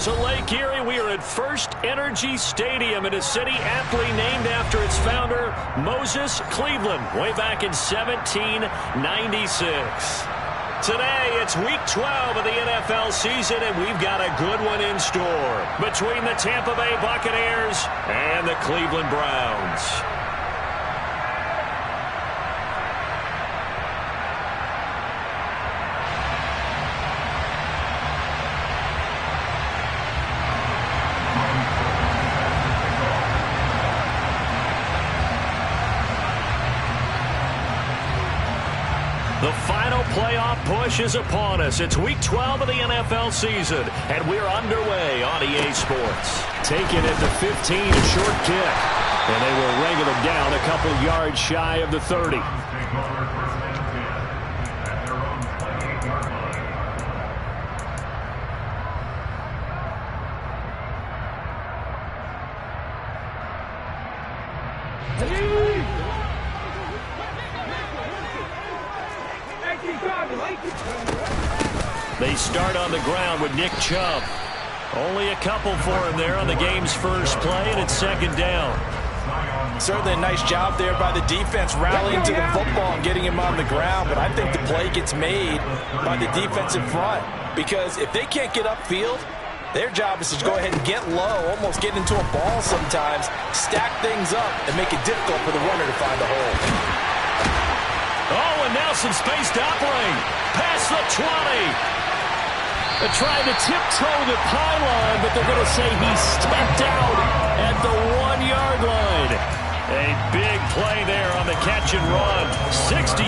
to Lake Erie. We are at First Energy Stadium in a city aptly named after its founder, Moses Cleveland, way back in 1796. Today, it's Week 12 of the NFL season, and we've got a good one in store between the Tampa Bay Buccaneers and the Cleveland Browns. The final playoff push is upon us. It's Week 12 of the NFL season, and we're underway on EA Sports. Taking it to 15, a short kick. And they will wrangle them down a couple yards shy of the 30. They start on the ground with Nick Chubb. Only a couple for him there on the game's first play, and it's second down. Certainly a nice job there by the defense rallying to the football and getting him on the ground, but I think the play gets made by the defensive front because if they can't get upfield, their job is to go ahead and get low, almost get into a ball sometimes, stack things up, and make it difficult for the runner to find a hole. Oh, and now some space to operate. Past the 20. They're trying to tiptoe the pylon, but they're going to say he stepped out at the 1-yard line. A big play there on the catch and run. 68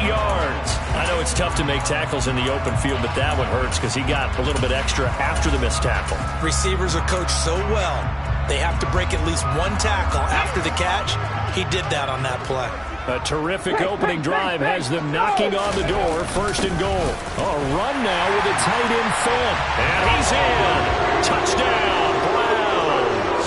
yards. I know it's tough to make tackles in the open field, but that one hurts because he got a little bit extra after the missed tackle. Receivers are coached so well, they have to break at least one tackle after the catch. He did that on that play. A terrific opening drive has them knocking on the door, first and goal. A run now with a tight end Fant. And he's in. Touchdown, Browns.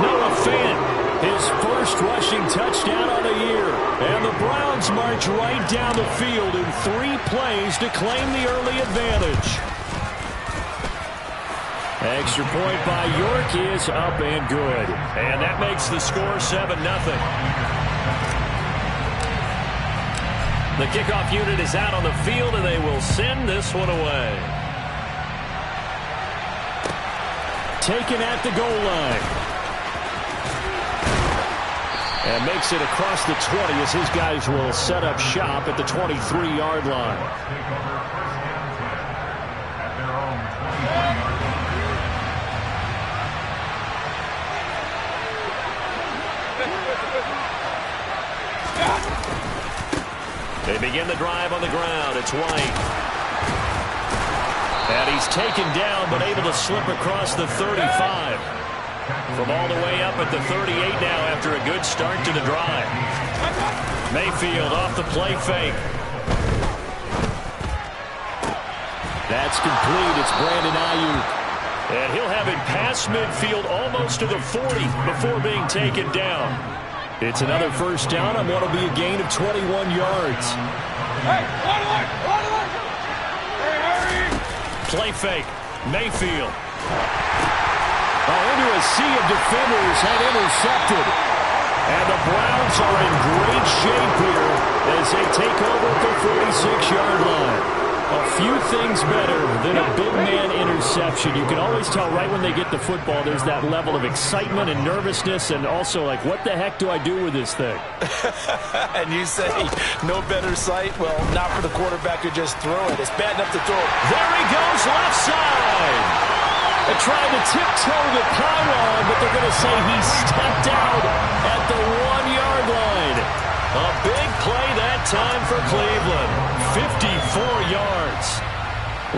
Noah Fant, his first rushing touchdown on the year. And the Browns march right down the field in 3 plays to claim the early advantage. Extra point by York is up and good. And that makes the score 7-0. The kickoff unit is out on the field, and they will send this one away. Taken at the goal line. And makes it across the 20 as his guys will set up shop at the 23-yard line. They begin the drive on the ground. It's White. And he's taken down but able to slip across the 35. From all the way up at the 38 now after a good start to the drive. Mayfield off the play fake. That's complete. It's Brandon Ayuk. And he'll have it past midfield almost to the 40 before being taken down. It's another first down on what will be a gain of 21 yards. Play fake. Mayfield. Into a sea of defenders and intercepted. And the Browns are in great shape here as they take over at the 46-yard line. A few things better than a big man interception. You can always tell right when they get the football there's that level of excitement and nervousness and also like, what the heck do I do with this thing? And you say, no better sight? Well, not for the quarterback to just throw it. It's bad enough to throw it. There he goes, left side. They're trying to tiptoe the pylon, but they're going to say he stepped out at the 1-yard line. A big play that time for Cleveland. 54 yards.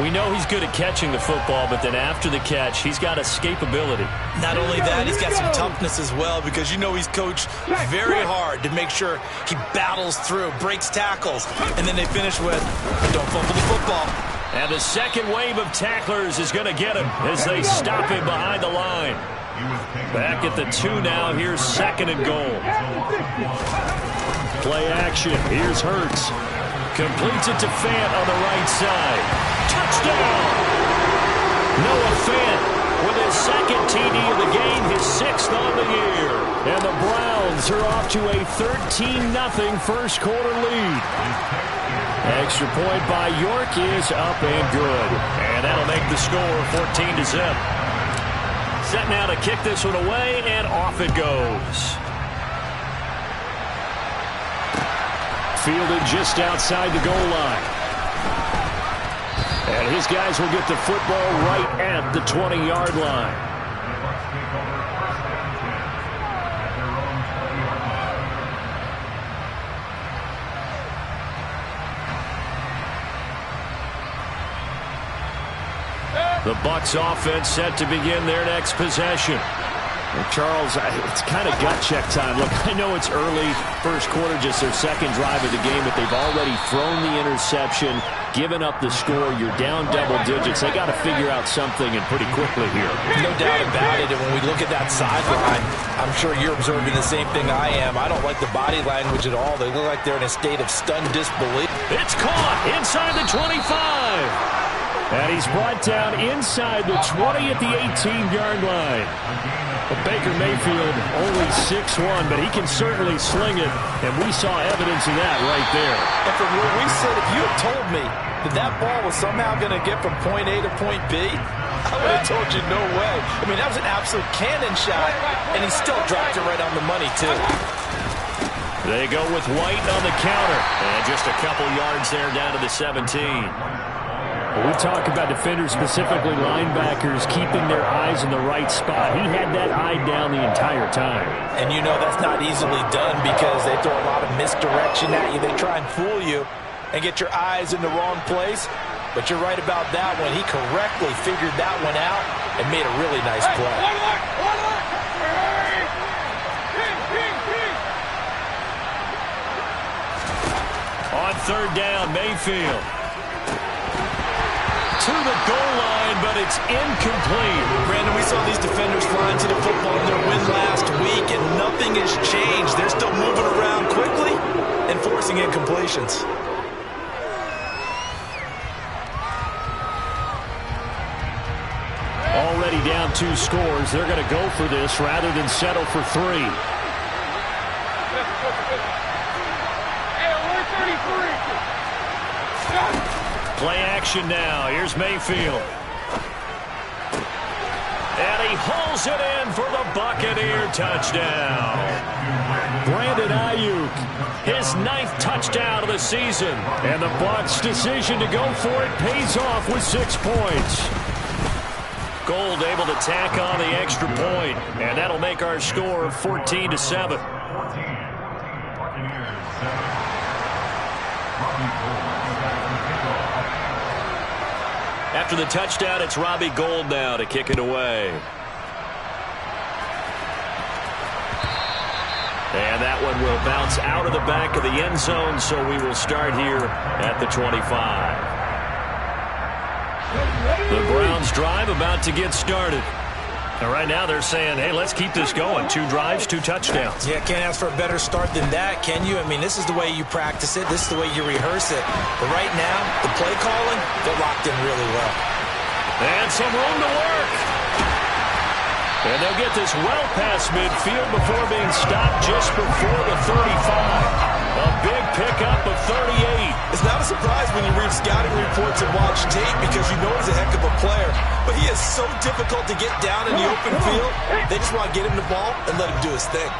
We know he's good at catching the football, but then after the catch, he's got escapability. Not only that, he's got some toughness as well because you know he's coached very hard to make sure he battles through, breaks tackles, and then they finish with, don't fumble the football. And the second wave of tacklers is going to get him as they stop him behind the line. Back at the 2 now. Here's second and goal. Play action. Here's Hurts. Completes it to Fant on the right side. Touchdown! Noah Fant And the Browns are off to a 13-0 first quarter lead. Extra point by York is up and good. And that'll make the score 14-0. Set now to kick this one away, and off it goes. Fielded just outside the goal line. And his guys will get the football right at the 20-yard line. The Bucs offense set to begin their next possession. Well, Charles, it's kind of gut check time. Look, I know it's early, first quarter, just their second drive of the game, but they've already thrown the interception, given up the score. You're down double digits. They got to figure out something, and pretty quickly here. No doubt about it. And when we look at that sideline, I'm sure you're observing the same thing I am. I don't like the body language at all. They look like they're in a state of stunned disbelief. It's caught inside the 25. And he's brought down inside the 20 at the 18-yard line. But Baker Mayfield only 6'1", but he can certainly sling it, and we saw evidence of that right there. And from where we sit, if you had told me that that ball was somehow going to get from point A to point B, I would have told you no way. I mean, that was an absolute cannon shot, and he still dropped it right on the money, too. They go with White on the counter, and just a couple yards there down to the 17. We talk about defenders, specifically linebackers, keeping their eyes in the right spot. He had that eye down the entire time. And you know that's not easily done because they throw a lot of misdirection at you. They try and fool you and get your eyes in the wrong place. But you're right about that one. He correctly figured that one out and made a really nice play. On third down, Mayfield. To the goal line, but it's incomplete. Brandon, we saw these defenders flying to the football in their win last week, and nothing has changed. They're still moving around quickly and forcing incompletions. Already down 2 scores. They're going to go for this rather than settle for 3. Play action now. Here's Mayfield. And he pulls it in for the Buccaneer touchdown. Brandon Ayuk, his 9th touchdown of the season. And the Bucs' decision to go for it pays off with 6 points. Gould able to tack on the extra point. And that'll make our score 14-7. After the touchdown, it's Robbie Gould now to kick it away. And that one will bounce out of the back of the end zone, so we will start here at the 25. The Browns drive about to get started. And right now they're saying, hey, let's keep this going. 2 drives, 2 touchdowns. Yeah, can't ask for a better start than that, can you? I mean, this is the way you practice it. This is the way you rehearse it. But right now, the play calling, they're locked in really well. And some room to work. And they'll get this well past midfield before being stopped just before the 35. A big pickup of 38. It's not a surprise when you read scouting reports and watch tape because you know he's a heck of a player. But he is so difficult to get down in the open field. They just want to get him the ball and let him do his thing.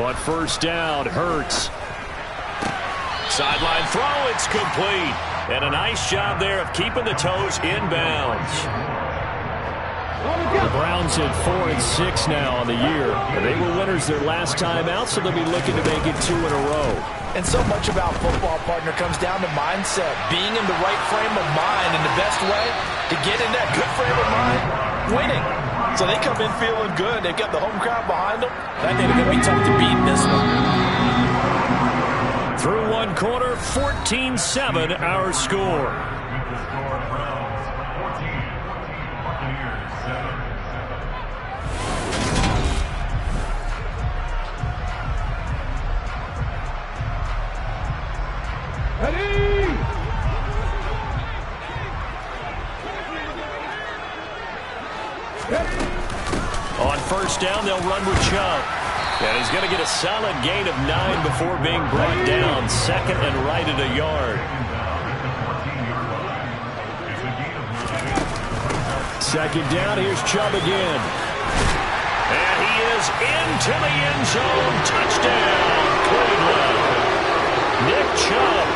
On first down, Hurts. Sideline throw, it's complete. And a nice job there of keeping the toes inbounds. The Browns at 4-6 now on the year. They were winners their last time out, so they'll be looking to make it 2 in a row. And so much about football, partner, comes down to mindset. Being in the right frame of mind, and the best way to get in that good frame of mind, winning. So they come in feeling good. They've got the home crowd behind them. I think they're going to be tough to beat in this one. Through 1 quarter, 14-7 our score. first down. They'll run with Chubb. And he's going to get a solid gain of 9 before being brought down. Second and right at a yard. Second down, here's Chubb again. And he is into the end zone. Touchdown, Cleveland. Nick Chubb,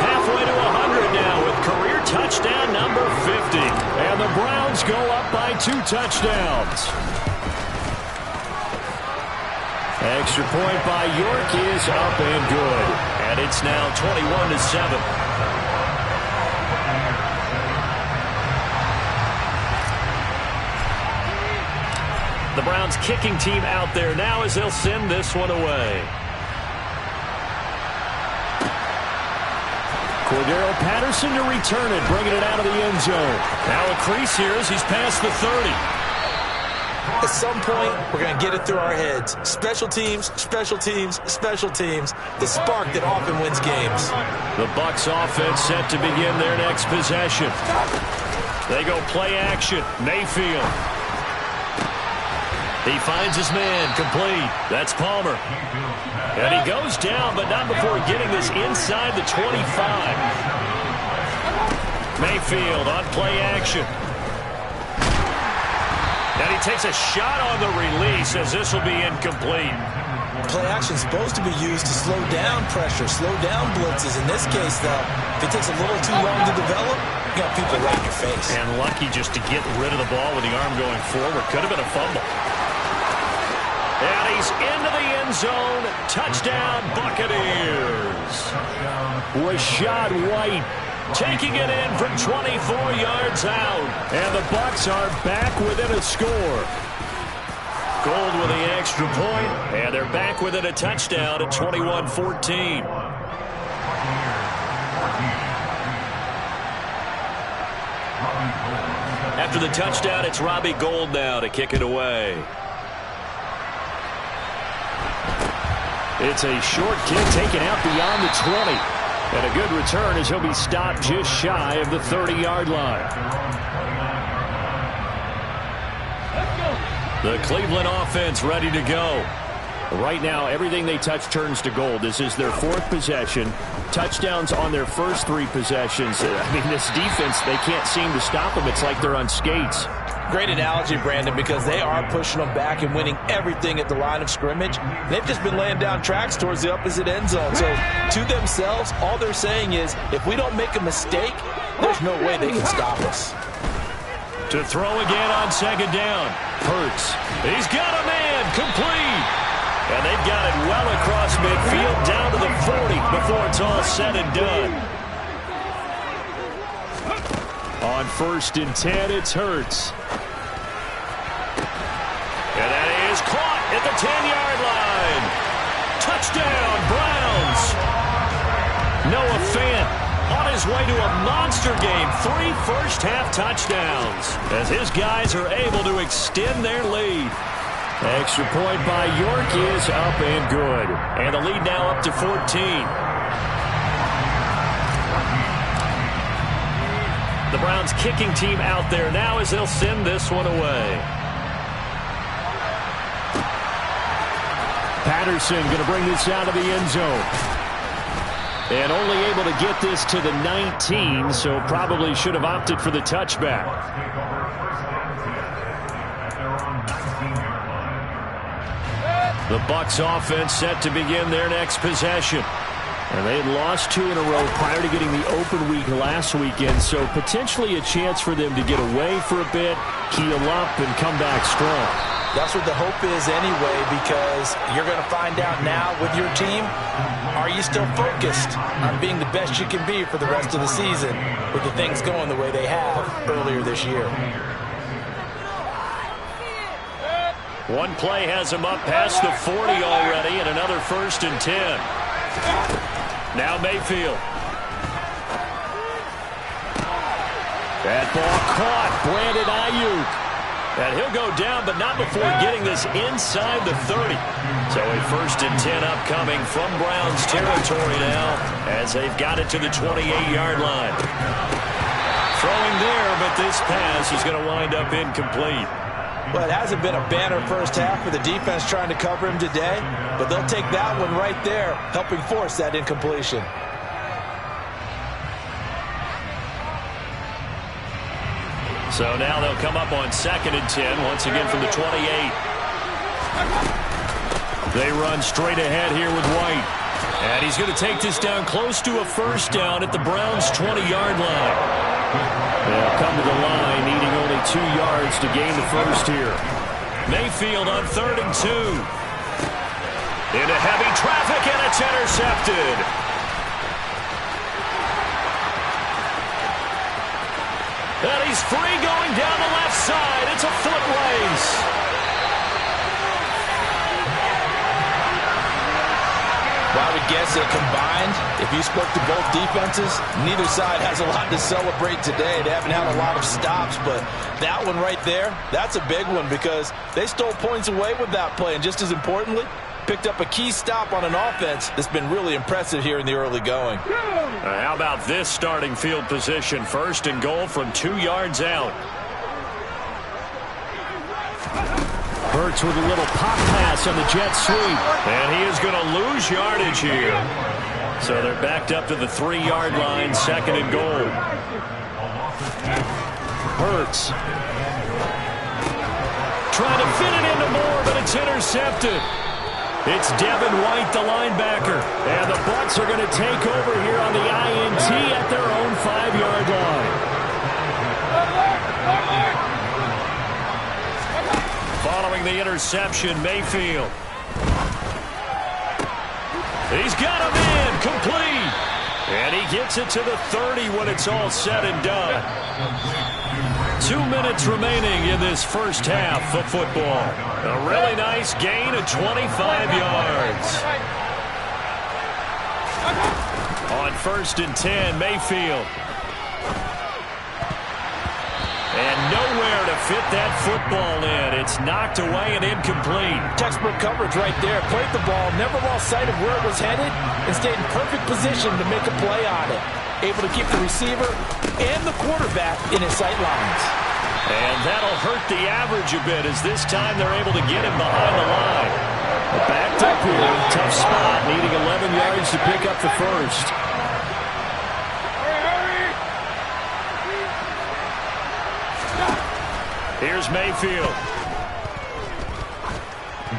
halfway to 100 now with career touchdown number 50. And the Browns go up by 2 touchdowns. Extra point by York is up and good. And it's now 21-7. The Browns kicking team out there now as they'll send this one away. Cordero Patterson to return it, bringing it out of the end zone. Now a crease here as he's past the 30. At some point, we're going to get it through our heads. Special teams, special teams, special teams. The spark that often wins games. The Bucs offense set to begin their next possession. They go play action. Mayfield. He finds his man, complete. That's Palmer. And he goes down, but not before getting this inside the 25. Mayfield on play action. And he takes a shot on the release as this will be incomplete. Play action is supposed to be used to slow down pressure, slow down blitzes. In this case, though, if it takes a little too long to develop, you got people right in your face. And lucky just to get rid of the ball with the arm going forward. Could have been a fumble. And he's into the end zone. Touchdown, Buccaneers. Rachaad White taking it in from 24 yards out. And the Bucs are back within a score. Gold with the extra point, and they're back within a touchdown at 21-14. After the touchdown, it's Robbie Gould now to kick it away. It's a short kick taken out beyond the 20. And a good return as he'll be stopped just shy of the 30-yard line. The Cleveland offense ready to go. Right now, everything they touch turns to gold. This is their 4th possession. Touchdowns on their first 3 possessions. I mean, this defense, they can't seem to stop them. It's like they're on skates. Great analogy, Brandon, because they are pushing them back and winning everything at the line of scrimmage. They've just been laying down tracks towards the opposite end zone. So, to themselves, all they're saying is, if we don't make a mistake, there's no way they can stop us. To throw again on second down. Hurts. He's got a man. Complete. And they've got it well across midfield down to the 40 before it's all said and done. On 1st and 10, it's Hurts. And that is caught at the 10-yard line. Touchdown, Browns. Noah Fant on his way to a monster game. 3 first-half touchdowns as his guys are able to extend their lead. Extra point by York is up and good. And the lead now up to 14. The Browns kicking team out there now as they'll send this one away. Patterson going to bring this out of the end zone. And only able to get this to the 19, so probably should have opted for the touchback. The Bucs offense set to begin their next possession. And they had lost 2 in a row prior to getting the open week last weekend, so potentially a chance for them to get away for a bit, heal up, and come back strong. That's what the hope is anyway, because you're going to find out now with your team, are you still focused on being the best you can be for the rest of the season with the things going the way they have earlier this year? One play has him up past the 40 already, and another 1st and 10. Now Mayfield. That ball caught. Brandon Ayuk. And he'll go down, but not before getting this inside the 30. So a 1st and 10 upcoming from Browns territory now as they've got it to the 28-yard line. Throwing there, but this pass is going to wind up incomplete. Well, it hasn't been a banner first half for the defense trying to cover him today, but they'll take that one right there, helping force that incompletion. So now they'll come up on 2nd and 10, once again from the 28. They run straight ahead here with White. And he's going to take this down close to a first down at the Browns' 20-yard line. They'll come to the line, needing only 2 yards to gain the first here. Mayfield on 3rd and 2. Into heavy traffic, and it's intercepted. And he's free going down the left side. It's a foot race. Well, I would guess that combined, if you spoke to both defenses, neither side has a lot to celebrate today. They haven't had a lot of stops, but that one right there, that's a big one because they stole points away with that play. And just as importantly, picked up a key stop on an offense that's been really impressive here in the early going. How about this starting field position? 1st and goal from 2 yards out. Hurts with a little pop pass on the jet sweep. And he is going to lose yardage here. So they're backed up to the 3-yard line, 2nd and goal. Hurts trying to fit it into Moore, but it's intercepted. It's Devin White, the linebacker. And the Bucs are going to take over here on the INT at their own 5-yard line. Following the interception, Mayfield. He's got him in, complete. And he gets it to the 30 when it's all said and done. 2 minutes remaining in this first half of football. A really nice gain of 25 yards. On 1st and 10, Mayfield. And nowhere to fit that football in. It's knocked away and incomplete. Textbook coverage right there. Played the ball, never lost sight of where it was headed, and stayed in perfect position to make a play on it. Able to keep the receiver and the quarterback in his sight lines. And that'll hurt the average a bit as this time they're able to get him behind the line. Backed up here, tough spot, needing 11 yards to pick up the first. Here's Mayfield.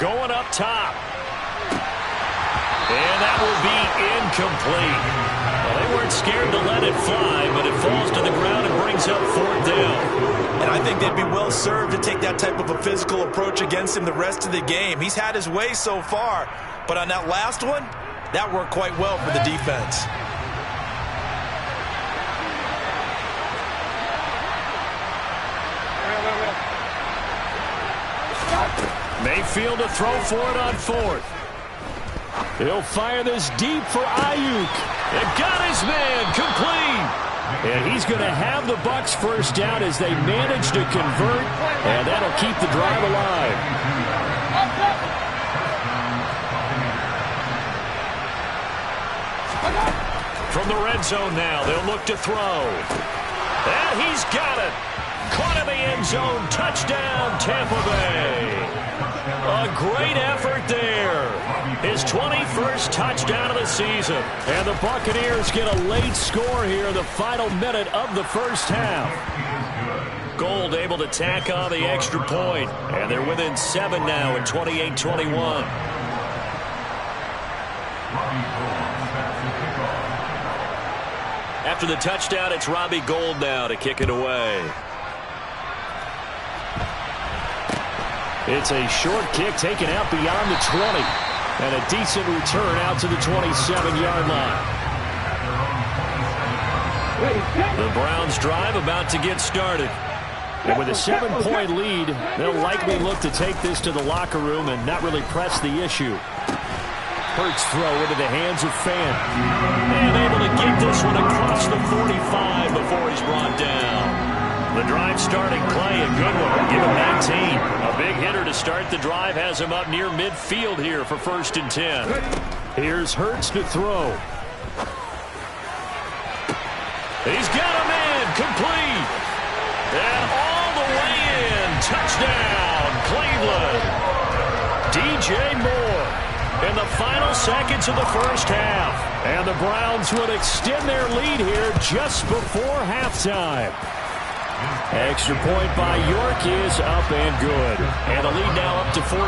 Going up top. And that will be incomplete. Well, they weren't scared to let it fly, but it falls to the ground and brings up 4th down. And I think they'd be well served to take that type of a physical approach against him the rest of the game. He's had his way so far, but on that last one, that worked quite well for the defense. Mayfield to throw for it on 4th. He'll fire this deep for Ayuk. And got his man complete. And he's going to have the Bucs first down as they manage to convert. And that'll keep the drive alive. From the red zone now, they'll look to throw. And he's got it. Caught in the end zone. Touchdown, Tampa Bay. A great effort there. His 21st touchdown of the season. And the Buccaneers get a late score here in the final minute of the first half. Gold able to tack on the extra point. And they're within 7 now at 28-21. After the touchdown, it's Robbie Gould now to kick it away. It's a short kick taken out beyond the 20. And a decent return out to the 27-yard line. The Browns drive about to get started. And with a 7-point lead, they'll likely look to take this to the locker room and not really press the issue. Hurts throw into the hands of Fant. And able to get this one across the 45 before he's brought down. The drive starting play, a good one. Give him 19. A big hitter to start the drive has him up near midfield here for 1st and 10. Here's Hurts to throw. He's got him in, complete. And all the way in, touchdown. the final seconds of the first half. And the Browns would extend their lead here just before halftime. Extra point by York is up and good. And the lead now up to 14.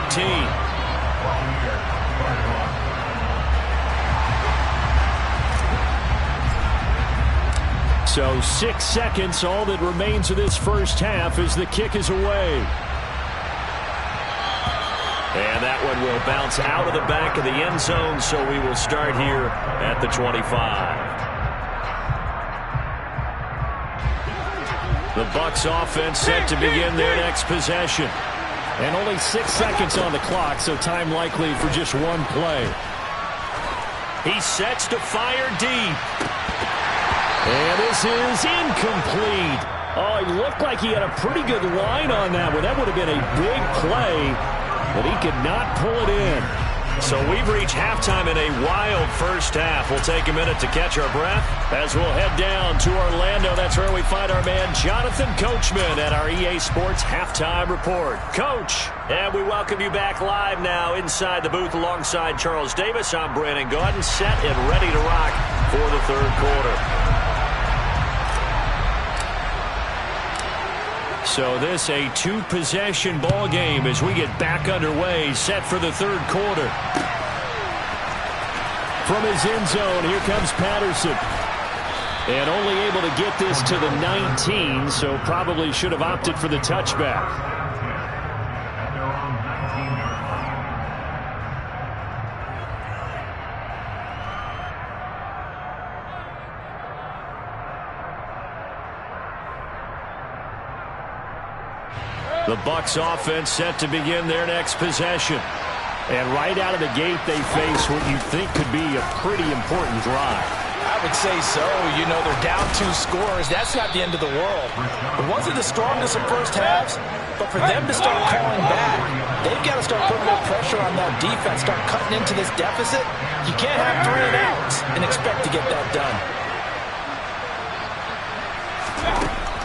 So 6 seconds, all that remains of this first half as the kick is away. And that one will bounce out of the back of the end zone, so we will start here at the 25. The Bucs offense set to begin their next possession. And only 6 seconds on the clock, so time likely for just one play. He sets to fire deep. And this is incomplete. Oh, it looked like he had a pretty good line on that one. That would have been a big play, but he could not pull it in. So we've reached halftime in a wild first half. We'll take a minute to catch our breath as we'll head down to Orlando. That's where we find our man Jonathan Coachman at our EA Sports Halftime Report. Coach, and we welcome you back live now inside the booth alongside Charles Davis. I'm Brandon Gaudin, set and ready to rock for the third quarter. So this a two-possession ball game as we get back underway, set for the third quarter. From his end zone, here comes Patterson. And only able to get this to the 19, so probably should have opted for the touchback. The Bucs offense set to begin their next possession. And right out of the gate, they face what you think could be a pretty important drive. I would say so. You know, they're down 2 scores. That's not the end of the world. It wasn't the strongest of first halves, but for them to start calling back, they've got to start putting more pressure on that defense, start cutting into this deficit. You can't have 3 and outs and expect to get that done.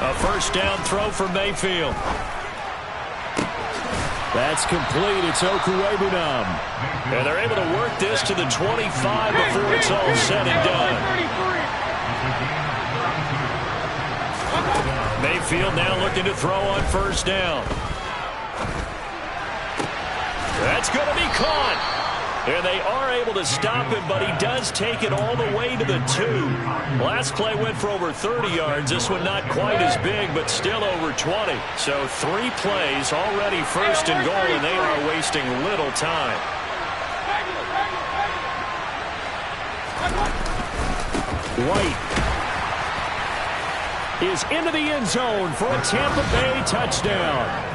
A first down throw for Mayfield. That's complete. It's Okuwebunam. And they're able to work this to the 25 before it's all said and done. Mayfield now looking to throw on first down. That's going to be caught. And they are able to stop him, but he does take it all the way to the 2. Last play went for over 30 yards. This one not quite as big, but still over 20. So 3 plays, already first and goal, and they are wasting little time. White is into the end zone for a Tampa Bay touchdown.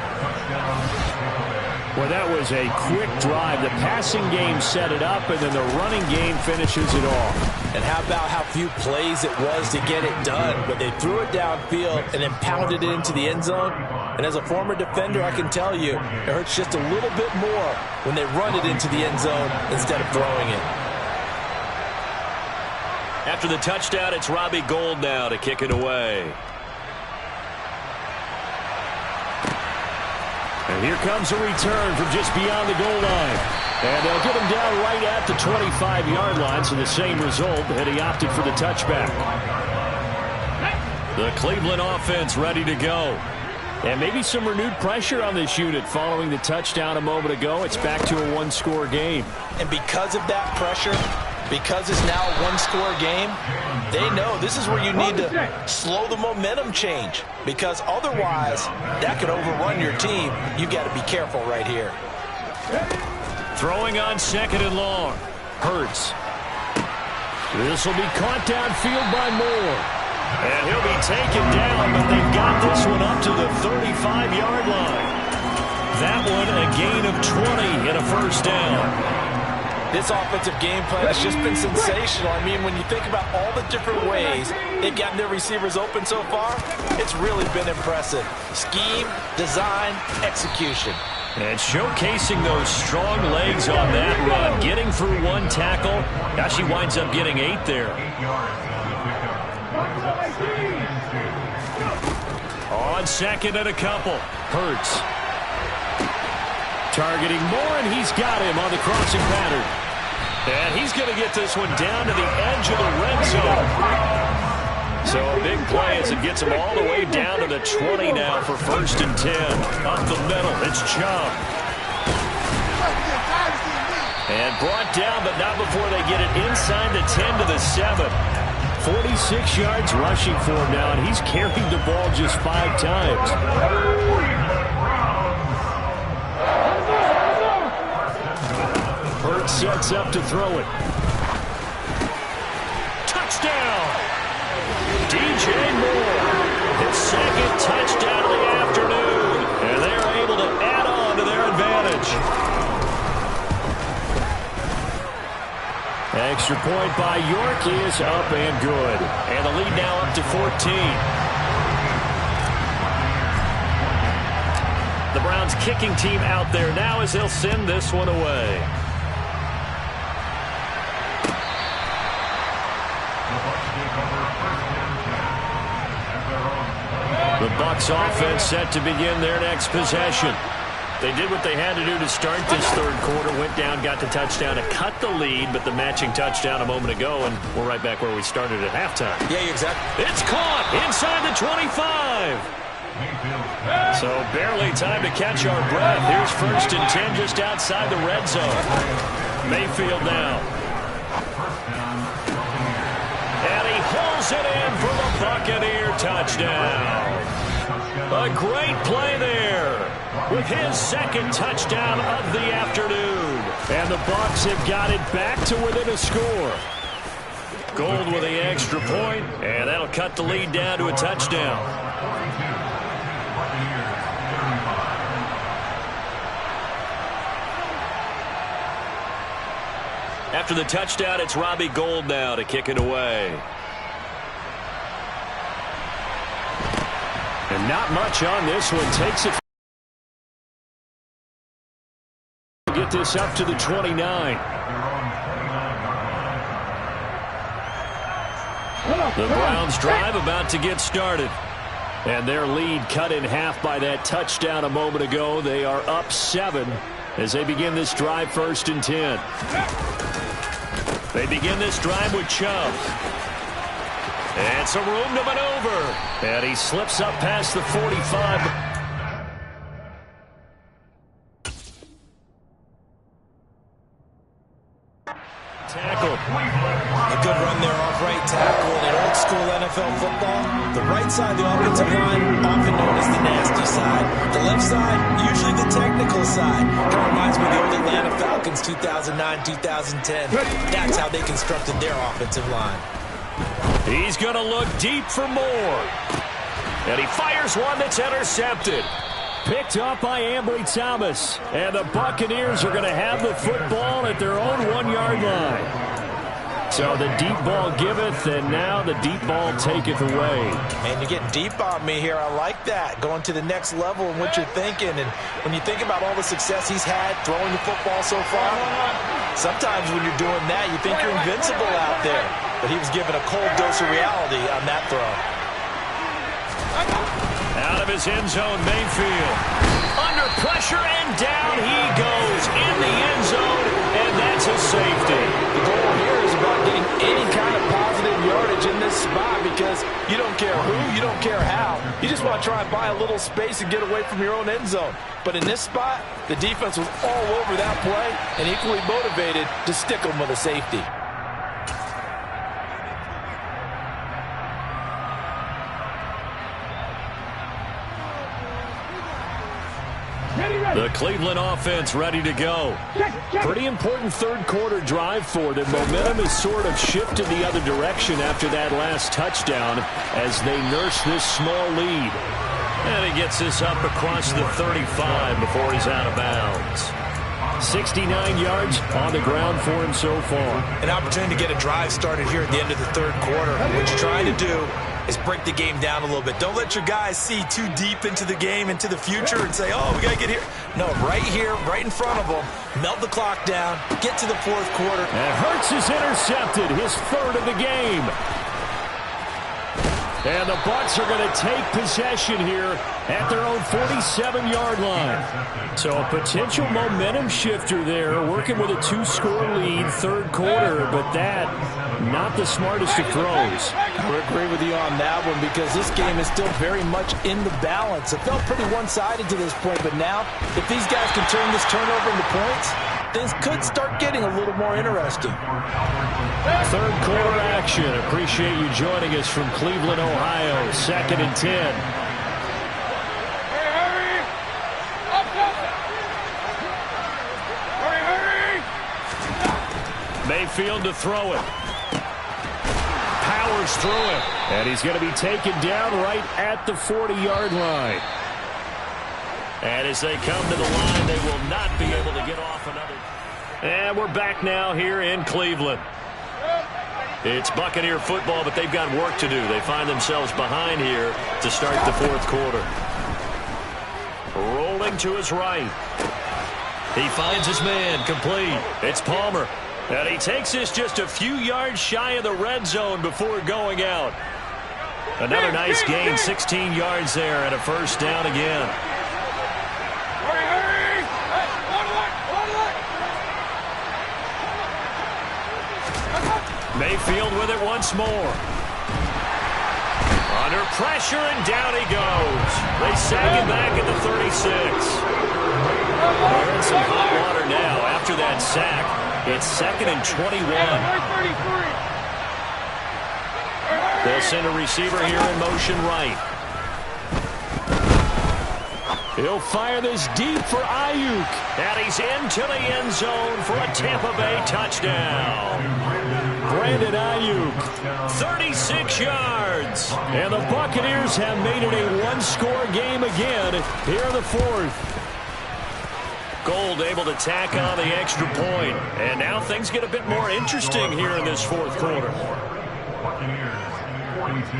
Well, that was a quick drive. The passing game set it up, and then the running game finishes it off. And how about how few plays it was to get it done? But they threw it downfield and then pounded it into the end zone. And as a former defender, I can tell you, it hurts just a little bit more when they run it into the end zone instead of throwing it. After the touchdown, it's Robbie Gould now to kick it away. And here comes a return from just beyond the goal line. And they'll get him down right at the 25-yard line, so the same result, and he opted for the touchback. The Cleveland offense ready to go. And maybe some renewed pressure on this unit following the touchdown a moment ago. It's back to a one-score game. And because of that pressure, because it's now a one-score game, they know this is where you need to slow the momentum change, because otherwise that could overrun your team. You've got to be careful right here. Throwing on second and long. Hurts. This will be caught downfield by Moore. And he'll be taken down, but they've got this one up to the 35-yard line. That one a gain of 20 and a first down. This offensive game plan has just been sensational. I mean, when you think about all the different ways they've gotten their receivers open so far, it's really been impressive. Scheme, design, execution. And showcasing those strong legs on that run. Getting through one tackle. Gosh, he winds up getting 8 there. On second and a couple. Hurts. Targeting Moore, and he's got him on the crossing pattern. And he's going to get this one down to the edge of the red zone. So a big play as it gets him all the way down to the 20 now for 1st and 10. Up the middle, it's Chubb. And brought down, but not before they get it inside the 10 to the 7. 46 yards rushing for him now, and he's carried the ball just 5 times. Hurts sets up to throw it. Touchdown! DJ Moore, his 2nd touchdown of the afternoon, and they're able to add on to their advantage. Extra point by York is up and good. And the lead now up to 14. The Browns kicking team out there now as they'll send this one away. The Bucs offense set to begin their next possession. They did what they had to do to start this 3rd quarter. Went down, got the touchdown to cut the lead, but the matching touchdown a moment ago, and we're right back where we started at halftime. Yeah, exactly. It's caught inside the 25. So barely time to catch our breath. Here's 1st and 10 just outside the red zone. Mayfield now. And he hauls it in for the Buccaneer touchdown. A great play there with his 2nd touchdown of the afternoon. And the Bucs have got it back to within a score. Gold with the extra point, and that'll cut the lead down to a touchdown. After the touchdown, it's Robbie Gould now to kick it away. And not much on this one. Takes it. Get this up to the 29. The Browns drive about to get started. And their lead cut in half by that touchdown a moment ago. They are up 7 as they begin this drive 1st and 10. They begin this drive with Chubb. And some room to maneuver. And he slips up past the 45. Tackle. A good run there off right tackle. In old school NFL football, the right side of the offensive line, often known as the nasty side. The left side, usually the technical side. Kind of reminds me of the old Atlanta Falcons 2009, 2010. That's how they constructed their offensive line. He's going to look deep for more. And he fires one that's intercepted. Picked up by Ambry Thomas. And the Buccaneers are going to have the football at their own 1-yard line. So the deep ball giveth, and now the deep ball taketh away. Man, you're getting deep on me here. I like that. Going to the next level in what you're thinking. And when you think about all the success he's had throwing the football so far, sometimes when you're doing that, you think you're invincible out there. But he was given a cold dose of reality on that throw. Out of his end zone, Mayfield. Under pressure, and down he goes in the end zone, and that's a safety. The goal here is about getting any kind of positive yardage in this spot because you don't care who, you don't care how. You just want to try and buy a little space and get away from your own end zone. But in this spot, the defense was all over that play and equally motivated to stick them with a safety. The Cleveland offense ready to go. Pretty important 3rd quarter drive for them. Momentum has sort of shifted the other direction after that last touchdown as they nurse this small lead. And he gets this up across the 35 before he's out of bounds. 69 yards on the ground for him so far. An opportunity to get a drive started here at the end of the 3rd quarter. What you're trying to do is break the game down a little bit. Don't let your guys see too deep into the game, into the future, and say, oh, we got to get here. No, right here, right in front of them, melt the clock down, get to the 4th quarter. And Hurts is intercepted, his 3rd of the game. And the Bucs are going to take possession here at their own 47-yard line. So a potential momentum shifter there, working with a 2-score lead, third quarter, but that, not the smartest of throws. I agree with you on that one because this game is still very much in the balance. It felt pretty one-sided to this point, but now, if these guys can turn this turnover into points, things could start getting a little more interesting. Third quarter action. Appreciate you joining us from Cleveland, Ohio. 2nd and 10. Mayfield to throw it. Powers through it. And he's going to be taken down right at the 40-yard line. And as they come to the line, they will not be able to get off another. And we're back now here in Cleveland. It's Buccaneer football, but they've got work to do. They find themselves behind here to start the fourth quarter. Rolling to his right. He finds his man complete. It's Palmer. And he takes this just a few yards shy of the red zone before going out. Another nice gain, 16 yards there, and a first down again. Mayfield with it once more. Under pressure, and down he goes. They sag him back at the 36. They're in some hot water now after that sack. It's 2nd and 21. They'll send a receiver here in motion right. He'll fire this deep for Ayuk. And he's into the end zone for a Tampa Bay touchdown. Brandon Ayuk, 36 yards. And the Buccaneers have made it a one-score game again here in the fourth. Gold able to tack on the extra point. And now things get a bit more interesting here in this fourth quarter. Buccaneers 42.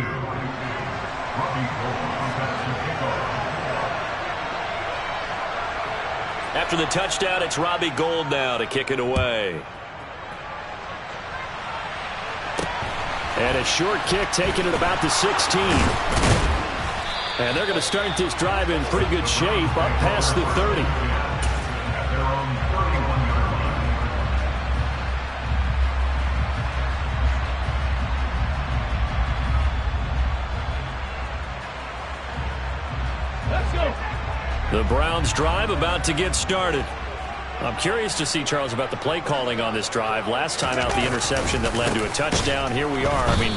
After the touchdown, it's Robbie Gould now to kick it away. And a short kick taken at about the 16. And they're going to start this drive in pretty good shape up past the 30. The Browns drive about to get started. I'm curious to see, Charles, about the play calling on this drive. Last time out, the interception that led to a touchdown. Here we are. I mean,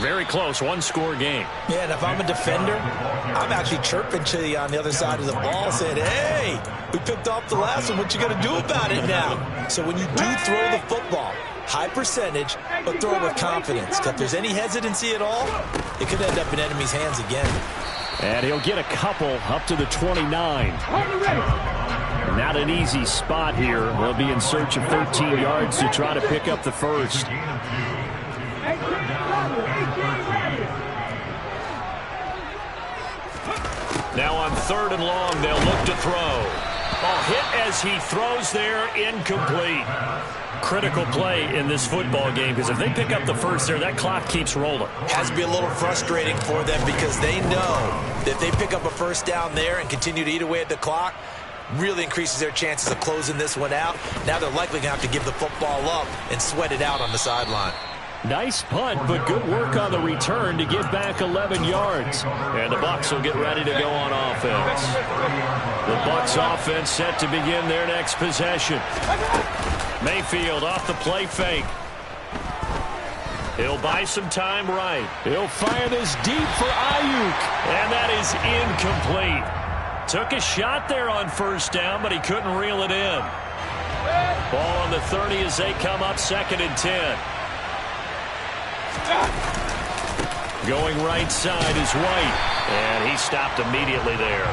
very close, one-score game. Yeah, and if I'm a defender, I'm actually chirping to you on the other side of the ball saying, hey, we picked off the last one. What you going to do about it now? So when you do throw the football, high percentage, but throw it with confidence. If there's any hesitancy at all, it could end up in enemy's hands again. And he'll get a couple up to the 29. Not an easy spot here. They'll be in search of 13 yards to try to pick up the first. Now on 3rd and long, they'll look to throw. A hit as he throws there, incomplete. Critical play in this football game because if they pick up the first there, that clock keeps rolling. Has to be a little frustrating for them because they know that if they pick up a first down there and continue to eat away at the clock, really increases their chances of closing this one out. Now they're likely going to have to give the football up and sweat it out on the sideline. Nice punt, but good work on the return to get back 11 yards. And the Bucs will get ready to go on offense. The Bucs offense set to begin their next possession. Mayfield off the play fake. He'll buy some time right. He'll fire this deep for Ayuk. And that is incomplete. Took a shot there on first down, but he couldn't reel it in. Ball on the 30 as they come up 2nd and 10. Going right side is White. And he stopped immediately there.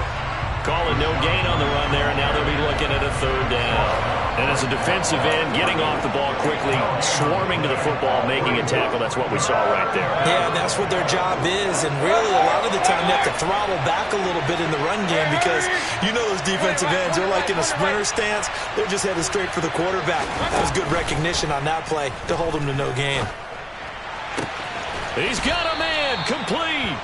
Call it no gain on the run there, and now they'll be looking at a 3rd down. And as a defensive end, getting off the ball quickly, swarming to the football, making a tackle, that's what we saw right there. Yeah, that's what their job is, and really a lot of the time they have to throttle back a little bit in the run game because you know those defensive ends, they're like in a sprinter stance. They're just headed straight for the quarterback. That was good recognition on that play to hold them to no gain. He's got a man. man, complete.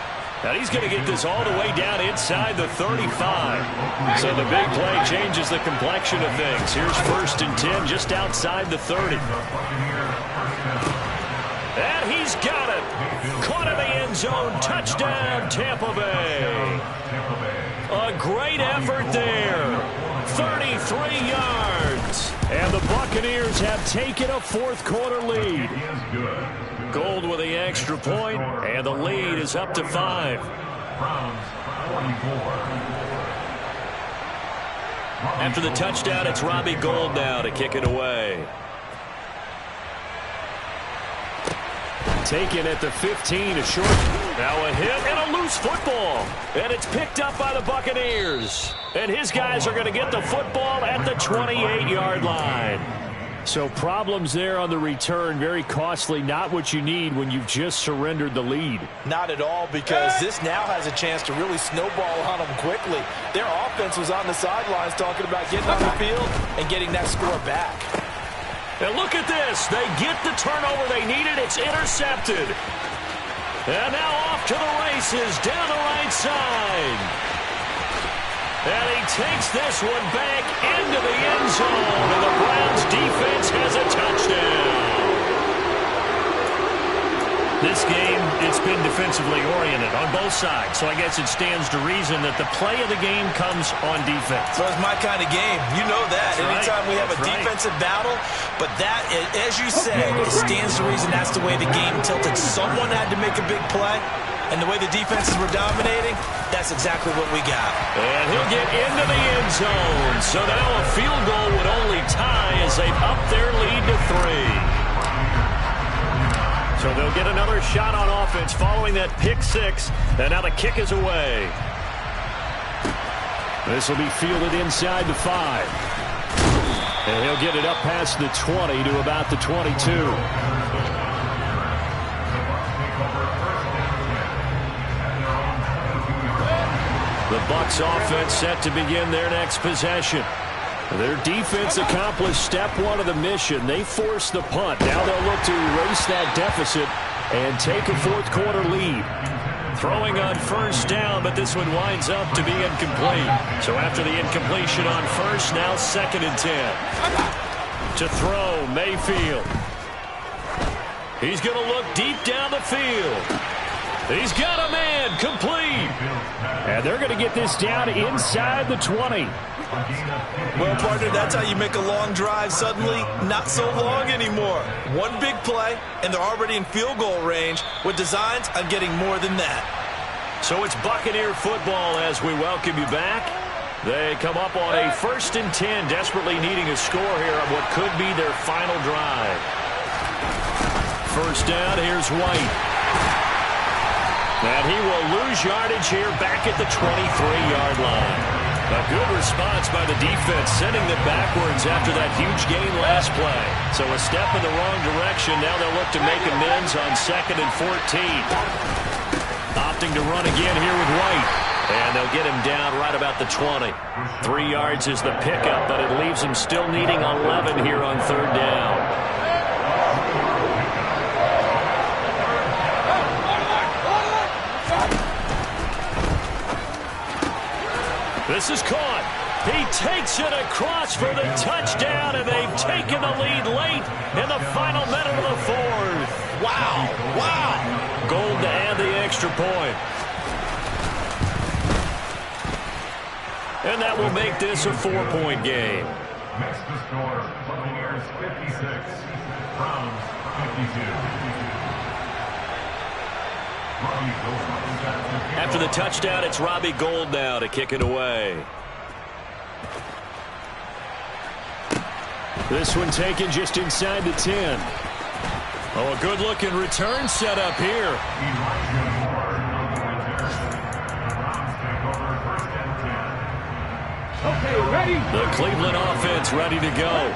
And he's going to get this all the way down inside the 35. So the big play changes the complexion of things. Here's 1st and 10 just outside the 30. And he's got it. Caught in the end zone. Touchdown, Tampa Bay. A great effort there. 33 yards. And the Buccaneers have taken a fourth-quarter lead. Gold with the extra point, and the lead is up to 5. After the touchdown, it's Robbie Gould now to kick it away. Taken at the 15, a short. Now a hit and a loose football. And it's picked up by the Buccaneers. And his guys are going to get the football at the 28-yard line. So problems there on the return, very costly, not what you need when you've just surrendered the lead. Not at all, because this now has a chance to really snowball on them quickly. Their offense was on the sidelines talking about getting on the field and getting that score back. And look at this. They get the turnover they needed. It's intercepted. And now off to the races down the right side. And he takes this one back into the end zone. And the Browns defense has a touchdown. This game, it's been defensively oriented on both sides. So I guess it stands to reason that the play of the game comes on defense. So it's my kind of game. You know that. Anytime we have a defensive battle. But that, as you said, it stands to reason that's the way the game tilted. Someone had to make a big play. And the way the defenses were dominating, that's exactly what we got. And he'll get into the end zone. So now a field goal would only tie as they've upped their lead to 3. So they'll get another shot on offense following that pick 6. And now the kick is away. This will be fielded inside the 5. And he'll get it up past the 20 to about the 22. The Bucs offense set to begin their next possession. Their defense accomplished step 1 of the mission. They forced the punt. Now they'll look to erase that deficit and take a fourth-quarter lead. Throwing on first down, but this one winds up to be incomplete. So after the incompletion on first, now 2nd and 10. To throw, Mayfield. He's going to look deep down the field. He's got a man, complete. And they're going to get this down inside the 20. Well, partner, that's how you make a long drive suddenly not so long anymore. One big play, and they're already in field goal range with designs on getting more than that. So it's Buccaneer football as we welcome you back. They come up on a 1st and 10, desperately needing a score here on what could be their final drive. First down, here's White. And he will lose yardage here back at the 23-yard line. A good response by the defense, sending them backwards after that huge gain last play. So a step in the wrong direction. Now they'll look to make amends on 2nd and 14. Opting to run again here with White. And they'll get him down right about the 20. 3 yards is the pickup, but it leaves him still needing 11 here on 3rd down. This is caught. He takes it across for the touchdown, and they've taken the lead late in the final minute of the 4th. Wow. Wow. Gould to add the extra point. And that will make this a 4-point game. Next to score, Buccaneers 56, Browns 52. After the touchdown, it's Robbie Gould now to kick it away. This one taken just inside the 10. Oh, a good-looking return set up here. Okay, ready? The Cleveland offense ready to go.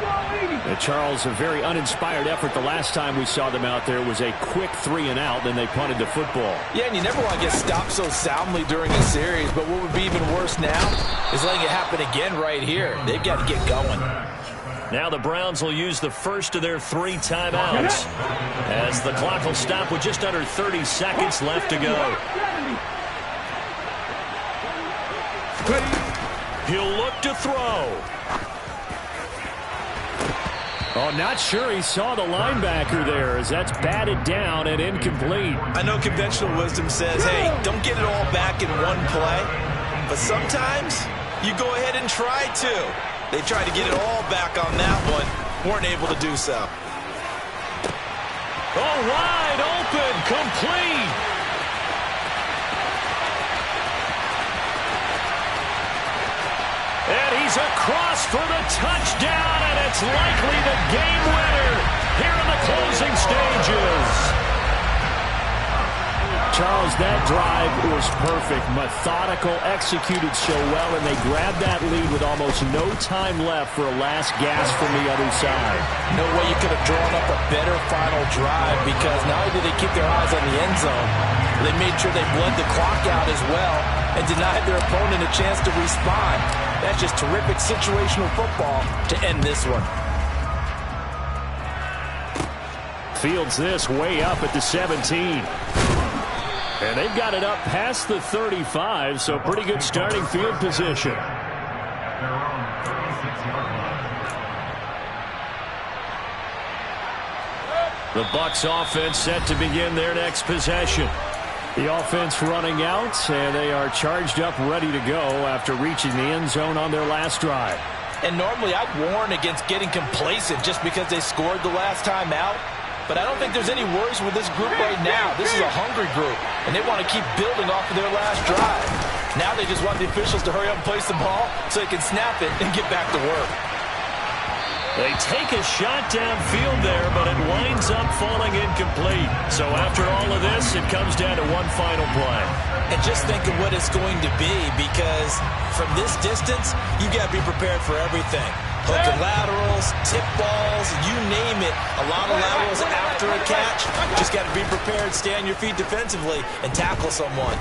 And Charles, a very uninspired effort the last time we saw them out there was a quick 3-and-out, then they punted the football. Yeah, and you never want to get stopped so soundly during a series, but what would be even worse now is letting it happen again right here. They've got to get going. Now the Browns will use the first of their 3 timeouts as the clock will stop with just under 30 seconds left to go. He'll look to throw. Oh, not sure he saw the linebacker there as that's batted down and incomplete. I know conventional wisdom says, hey, don't get it all back in one play. But sometimes you go ahead and try to. They tried to get it all back on that one. Weren't able to do so. Oh, wide open, complete. And he's across for the touchdown, and it's likely the game winner here in the closing stages. Charles, that drive was perfect. Methodical, executed so well, and they grabbed that lead with almost no time left for a last gasp from the other side. No way you could have drawn up a better final drive, because not only did they keep their eyes on the end zone, they made sure they bled the clock out as well and denied their opponent a chance to respond. That's just terrific situational football to end this one. Fields this way up at the 17. And they've got it up past the 35, so pretty good starting field position. The Bucs offense set to begin their next possession. The offense running out, and they are charged up, ready to go after reaching the end zone on their last drive. And normally I'd warn against getting complacent just because they scored the last time out. But I don't think there's any worries with this group right now. This is a hungry group, and they want to keep building off of their last drive. Now they just want the officials to hurry up and place the ball so they can snap it and get back to work. They take a shot downfield there, but it winds up falling incomplete. So after all of this, it comes down to one final play. And just think of what it's going to be, because from this distance, you've got to be prepared for everything. Hook and laterals, tip balls, you name it. A lot of laterals after a catch. Just got to be prepared, stay on your feet defensively, and tackle someone.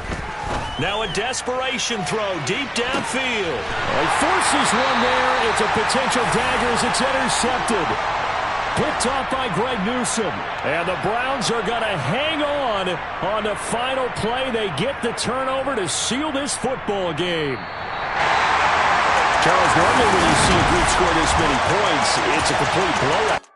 Now a desperation throw deep downfield. He forces one there. It's a potential dagger as it's intercepted. Picked off by Greg Newsome. And the Browns are going to hang on the final play. They get the turnover to seal this football game. Charles, normally when you see a group score this many points, it's a complete blowout.